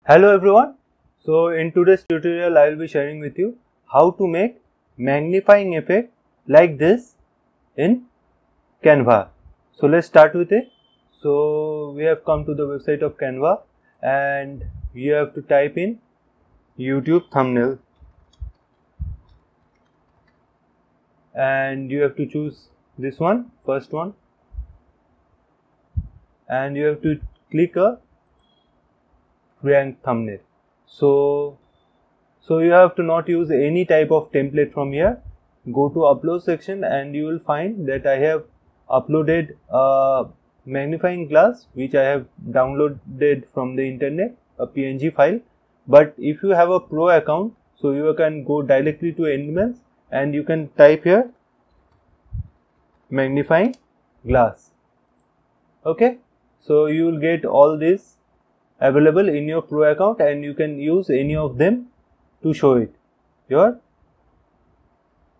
Hello everyone. So in today's tutorial I will be sharing with you how to make magnifying effect like this in Canva. So let's start with it. So we have come to the website of Canva and you have to type in YouTube thumbnail and you have to choose this one, first one, and you have to click a create thumbnail. So you have to not use any type of template from here. Go to upload section and you will find that I have uploaded a magnifying glass which I have downloaded from the internet, a PNG file. But if you have a pro account, so you can go directly to Elements and you can type here magnifying glass. Okay, so you will get all this available in your pro account and you can use any of them to show it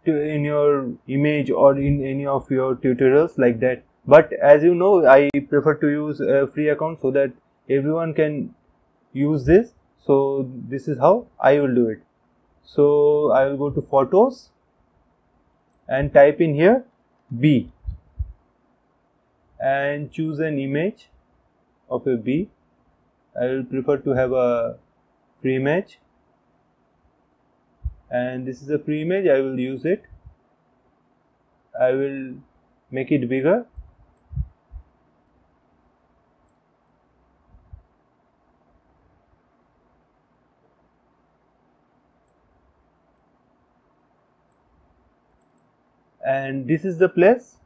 in your image or in any of your tutorials like that. But as you know, I prefer to use a free account so that everyone can use this. So this is how I will do it. So I will go to photos and type in here bee and choose an image of a bee. I will prefer to have a free image, and this is a free image. I will use it. I will make it bigger. And this is the place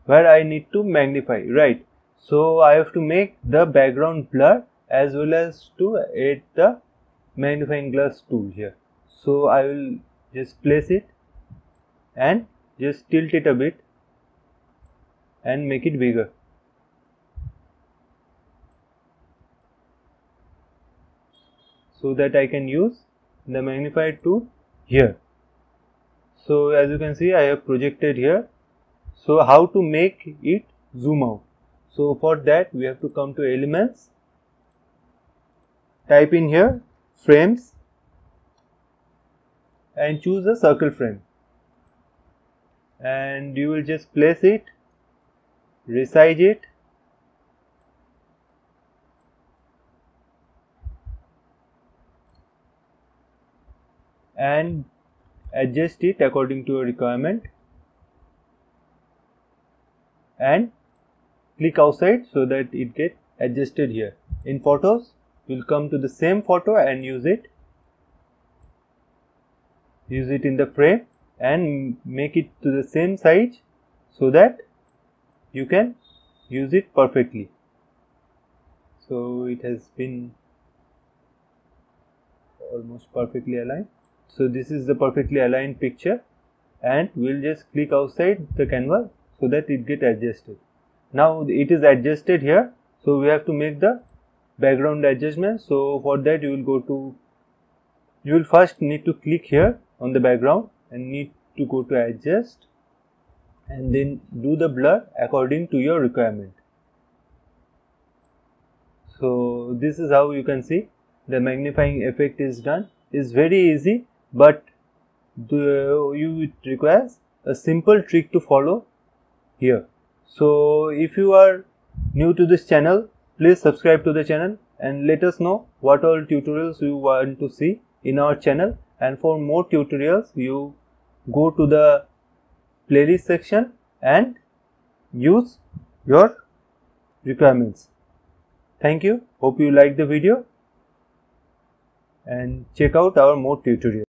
where I need to magnify, right? So I have to make the background blur as well as to add the magnifying glass tool here. So I will just place it and just tilt it a bit and make it bigger. So that I can use the magnifier tool here. So as you can see, I have projected here. So how to make it zoom out? So for that we have to come to Elements, type in here frames and choose a circle frame, and you will just place it, resize it, and adjust it according to your requirement, and click outside so that it gets adjusted here. In photos, you will come to the same photo and use it in the frame and make it to the same size so that you can use it perfectly. So it has been almost perfectly aligned. So this is the perfectly aligned picture, and we'll just click outside the canvas so that it gets adjusted. Now it is adjusted here, so we have to make the background adjustment. So for that you will first need to click here on the background and need to go to adjust and then do the blur according to your requirement. So this is how you can see the magnifying effect is done. It's very easy, but it requires a simple trick to follow here. So if you are new to this channel, please subscribe to the channel and let us know what all tutorials you want to see in our channel. And for more tutorials, you go to the playlist section and use your requirements. Thank you. Hope you like the video and check out our more tutorials.